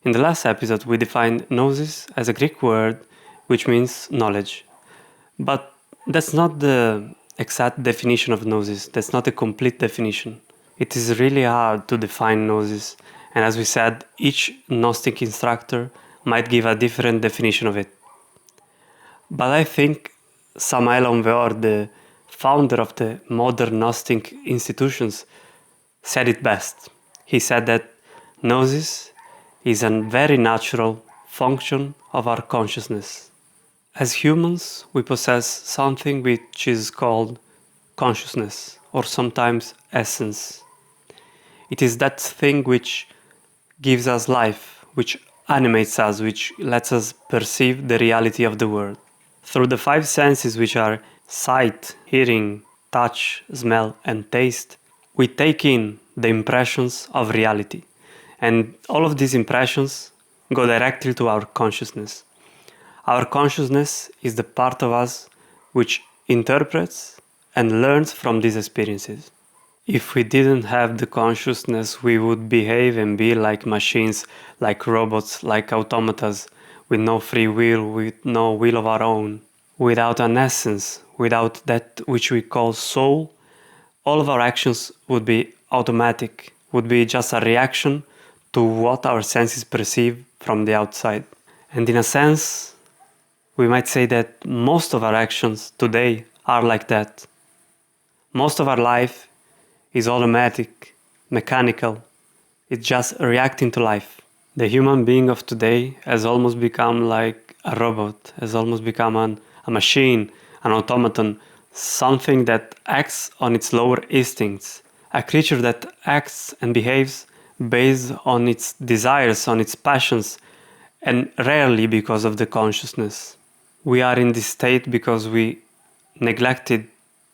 In the last episode, we defined Gnosis as a Greek word which means knowledge. But that's not the exact definition of Gnosis, that's not a complete definition. It is really hard to define Gnosis, and as we said, each Gnostic instructor might give a different definition of it. But I think Samael Aumveor, the founder of the modern Gnostic institutions, said it best. He said that Gnosis is a very natural function of our consciousness. As humans, we possess something which is called consciousness, or sometimes essence. It is that thing which gives us life, which animates us, which lets us perceive the reality of the world. Through the five senses, which are sight, hearing, touch, smell, and taste, we take in the impressions of reality. And all of these impressions go directly to our consciousness. Our consciousness is the part of us which interprets and learns from these experiences. If we didn't have the consciousness, we would behave and be like machines, like robots, like automatas, with no free will, with no will of our own. Without an essence, without that which we call soul, all of our actions would be automatic, would be just a reaction to what our senses perceive from the outside. And in a sense, we might say that most of our actions today are like that. Most of our life is automatic, mechanical. It's just reacting to life. The human being of today has almost become like a robot, has almost become a machine, an automaton, something that acts on its lower instincts, a creature that acts and behaves based on its desires, on its passions, and rarely because of the consciousness. We are in this state because we neglected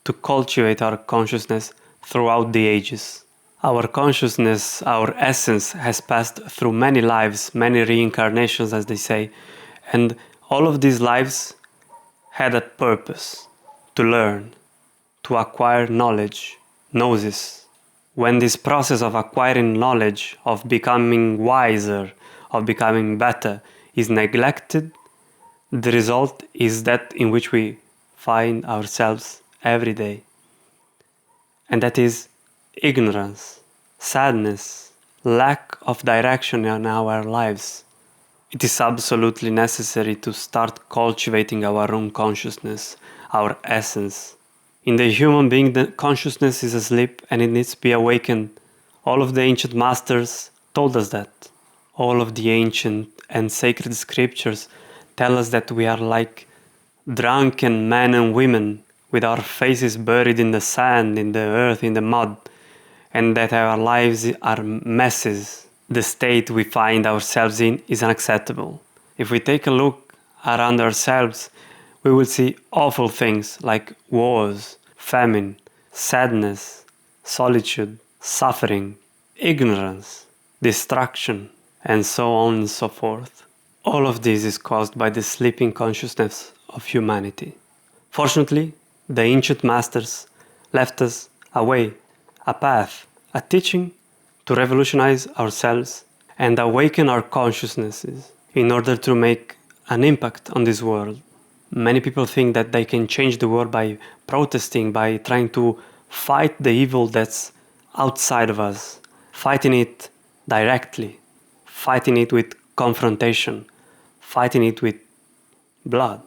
to cultivate our consciousness throughout the ages. Our consciousness, our essence, has passed through many lives, many reincarnations, as they say, and all of these lives had a purpose: to learn, to acquire knowledge, gnosis. When this process of acquiring knowledge, of becoming wiser, of becoming better, is neglected, the result is that in which we find ourselves every day. And that is ignorance, sadness, lack of direction in our lives. It is absolutely necessary to start cultivating our own consciousness, our essence. In the human being, the consciousness is asleep and it needs to be awakened. All of the ancient masters told us that. All of the ancient and sacred scriptures tell us that we are like drunken men and women with our faces buried in the sand, in the earth, in the mud, and that our lives are messes. The state we find ourselves in is unacceptable. If we take a look around ourselves, we will see awful things like wars, famine, sadness, solitude, suffering, ignorance, destruction, and so on and so forth. All of this is caused by the sleeping consciousness of humanity. Fortunately, the ancient masters left us a way, a path, a teaching to revolutionize ourselves and awaken our consciousnesses in order to make an impact on this world. Many people think that they can change the world by protesting, by trying to fight the evil that's outside of us, fighting it directly, fighting it with confrontation, fighting it with blood.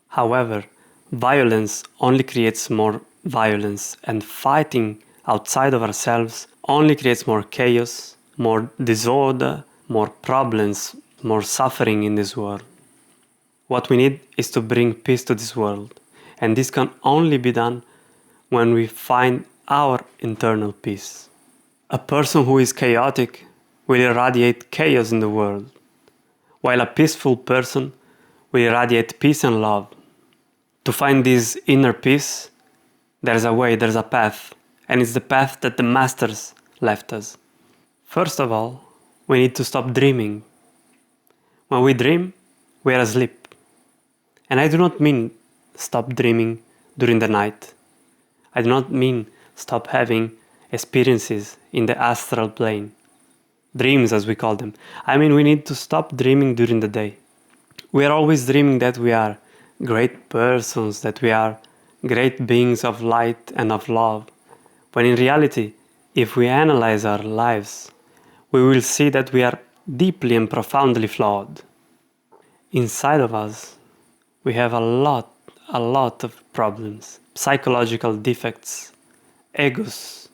However, violence only creates more violence, and fighting outside of ourselves only creates more chaos, more disorder, more problems, more suffering in this world. What we need is to bring peace to this world, and this can only be done when we find our internal peace. A person who is chaotic will irradiate chaos in the world, while a peaceful person will irradiate peace and love. To find this inner peace, there's a way, there's a path, and it's the path that the masters left us. First of all, we need to stop dreaming. When we dream, we are asleep. And I do not mean stop dreaming during the night. I do not mean stop having experiences in the astral plane. dreams as we call them. I mean, we need to stop dreaming during the day. We are always dreaming that we are great persons, that we are great beings of light and of love. When in reality, if we analyze our lives, we will see that we are deeply and profoundly flawed. Inside of us, we have a lot of problems, psychological defects, egos,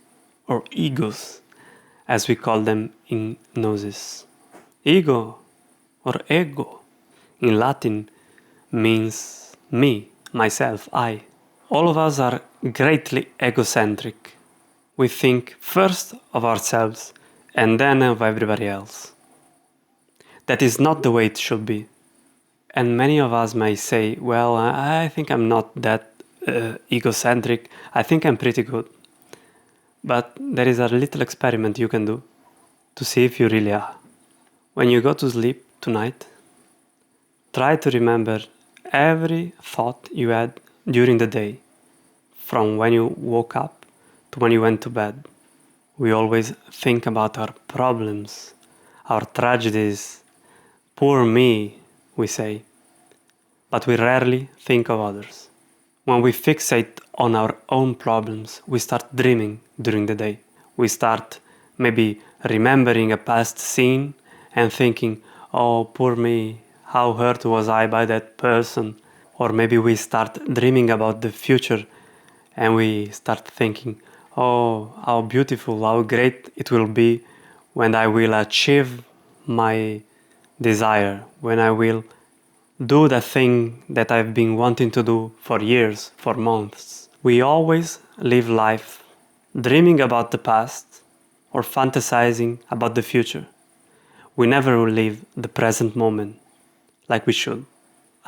or egos, as we call them in Gnosis. Ego, or ego, in Latin means me, myself, I. All of us are greatly egocentric. We think first of ourselves and then of everybody else. That is not the way it should be. And many of us may say, well, I think I'm not that egocentric. I think I'm pretty good. But there is a little experiment you can do to see if you really are. When you go to sleep tonight, try to remember every thought you had during the day, from when you woke up to when you went to bed. We always think about our problems, our tragedies. Poor me, we say. But we rarely think of others. When we fixate on our own problems, we start dreaming during the day. We start maybe remembering a past scene and thinking, oh, poor me, how hurt was I by that person? Or maybe we start dreaming about the future and we start thinking, oh, how beautiful, how great it will be when I will achieve my desire, when I will do the thing that I've been wanting to do for years, for months. We always live life dreaming about the past or fantasizing about the future. We never live the present moment like we should.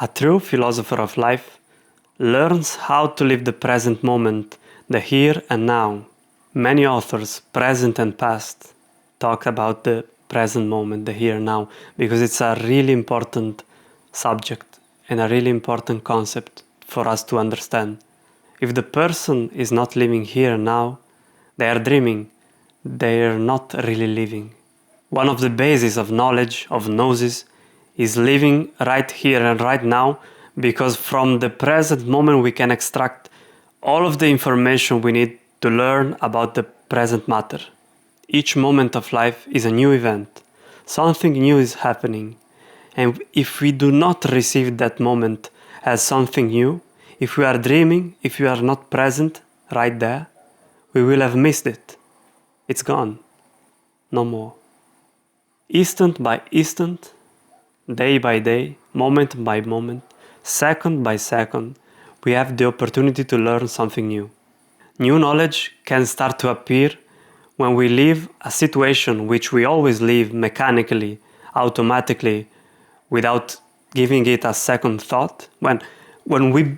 A true philosopher of life learns how to live the present moment, the here and now. Many authors, present and past, talk about the present moment, the here and now, because it's a really important subject and a really important concept for us to understand. If the person is not living here and now, they are dreaming, they are not really living. One of the bases of knowledge, of Gnosis, is living right here and right now, because from the present moment we can extract all of the information we need to learn about the present matter. Each moment of life is a new event. Something new is happening. And if we do not receive that moment as something new, if we are dreaming, if we are not present right there, we will have missed it. It's gone. No more. Instant by instant, day by day, moment by moment, second by second, we have the opportunity to learn something new. New knowledge can start to appear when we leave a situation which we always leave mechanically, automatically, without giving it a second thought. When we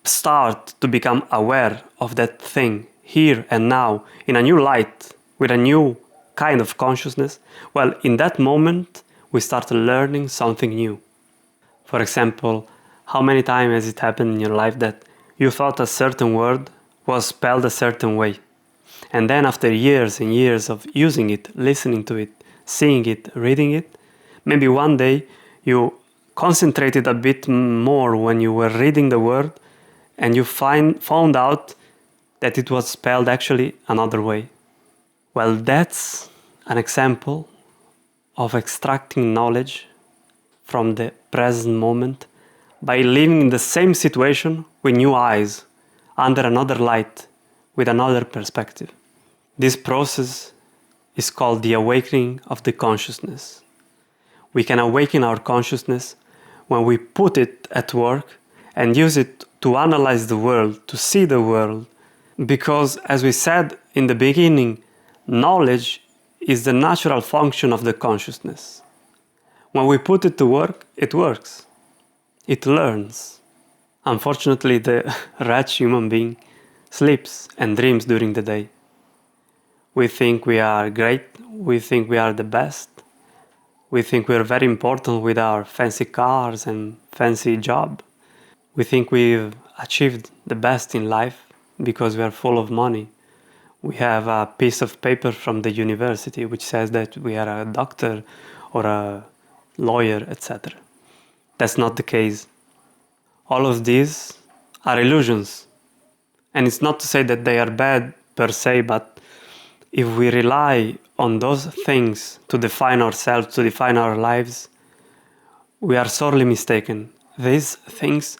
start to become aware of that thing here and now in a new light, with a new kind of consciousness, well, in that moment, we start learning something new. For example, how many times has it happened in your life that you thought a certain word was spelled a certain way? And then after years and years of using it, listening to it, seeing it, reading it, maybe one day you concentrated a bit more when you were reading the word and you found out that it was spelled actually another way. Well, that's an example of extracting knowledge from the present moment by living in the same situation with new eyes, under another light, with another perspective. This process is called the awakening of the consciousness. We can awaken our consciousness when we put it at work and use it to analyze the world, to see the world. Because, as we said in the beginning, knowledge is the natural function of the consciousness. When we put it to work, it works. It learns. Unfortunately, the wretched human being sleeps and dreams during the day. We think we are great, we think we are the best, we think we are very important with our fancy cars and fancy job. We think we've achieved the best in life because we are full of money. We have a piece of paper from the university which says that we are a doctor or a lawyer, etc. That's not the case. All of these are illusions. And it's not to say that they are bad per se, but if we rely on those things to define ourselves, to define our lives, we are sorely mistaken. These things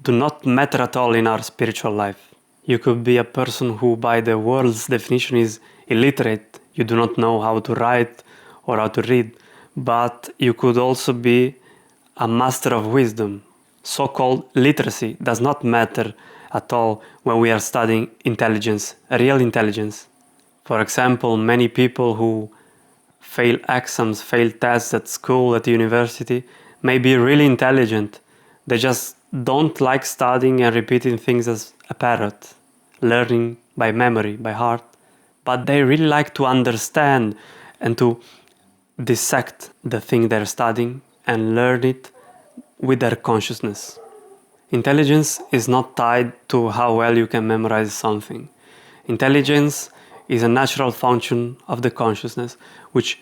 do not matter at all in our spiritual life. You could be a person who, by the world's definition, is illiterate. You do not know how to write or how to read. But you could also be a master of wisdom. So-called literacy does not matter at all when we are studying intelligence, real intelligence. For example, many people who fail exams, fail tests at school, at university, may be really intelligent. They just don't like studying and repeating things as a parrot, learning by memory, by heart. But they really like to understand and to dissect the thing they're studying and learn it with their consciousness. Intelligence is not tied to how well you can memorize something. Intelligence is a natural function of the consciousness which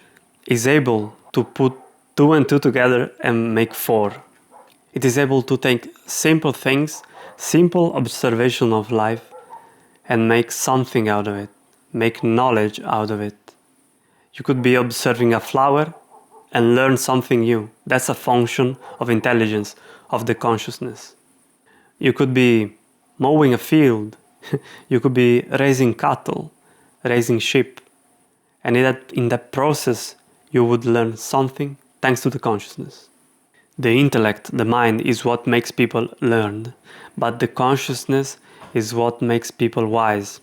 is able to put 2 and 2 together and make 4. It is able to take simple things, simple observation of life, and make something out of it, make knowledge out of it. You could be observing a flower and learn something new. That's a function of intelligence, of the consciousness. You could be mowing a field, you could be raising cattle, raising sheep, and in that process you would learn something thanks to the consciousness. The intellect, the mind, is what makes people learn, but the consciousness is what makes people wise.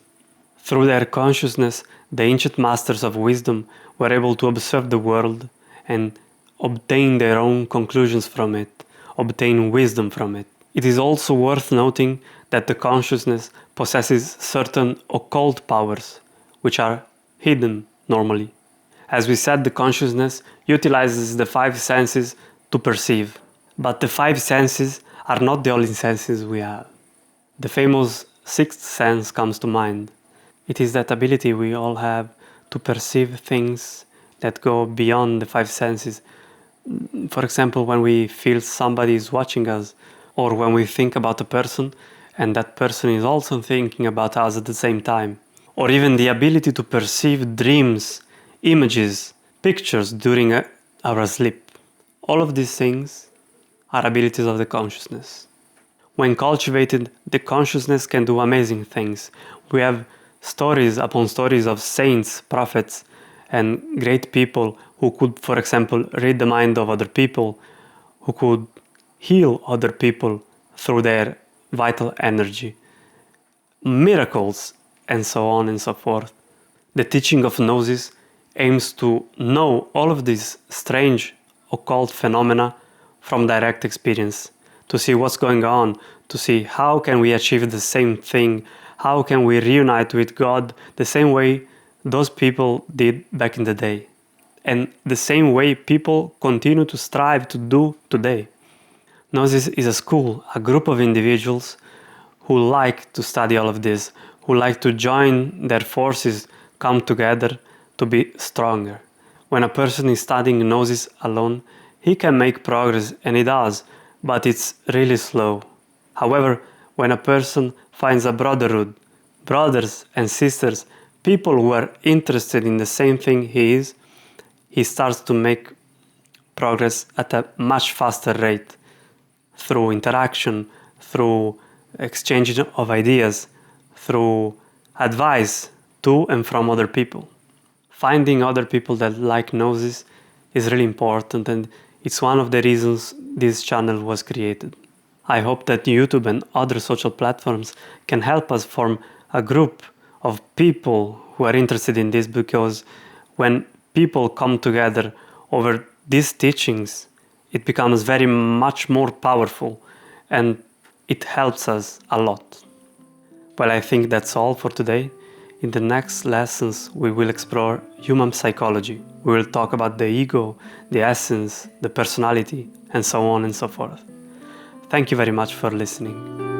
Through their consciousness, the ancient masters of wisdom were able to observe the world and obtain their own conclusions from it, obtain wisdom from it. It is also worth noting that the consciousness possesses certain occult powers, which are hidden normally. As we said, the consciousness utilizes the 5 senses to perceive. But the 5 senses are not the only senses we have. The famous 6th sense comes to mind. It is that ability we all have to perceive things that go beyond the 5 senses. For example, when we feel somebody is watching us, or when we think about a person and that person is also thinking about us at the same time. Or even the ability to perceive dreams, images, pictures during our sleep. All of these things are abilities of the consciousness. When cultivated, the consciousness can do amazing things. We have stories upon stories of saints, prophets, and great people who could, for example, read the mind of other people, who could heal other people through their vital energy. Miracles, and so on and so forth. The teaching of Gnosis aims to know all of these strange occult phenomena from direct experience, to see what's going on, to see how can we achieve the same thing, how can we reunite with God the same way those people did back in the day, and the same way people continue to strive to do today. Gnosis is a school, a group of individuals who like to study all of this, who like to join their forces, come together to be stronger. When a person is studying Gnosis alone, he can make progress, and he does, but it's really slow. However, when a person finds a brotherhood, brothers and sisters, people who are interested in the same thing he starts to make progress at a much faster rate through interaction, through exchange of ideas, through advice to and from other people. Finding other people that like Gnosis is really important, and it's one of the reasons this channel was created. I hope that YouTube and other social platforms can help us form a group of people who are interested in this, because when people come together over these teachings, it becomes very much more powerful and it helps us a lot. Well, I think that's all for today. In the next lessons, we will explore human psychology. We will talk about the ego, the essence, the personality, and so on and so forth. Thank you very much for listening.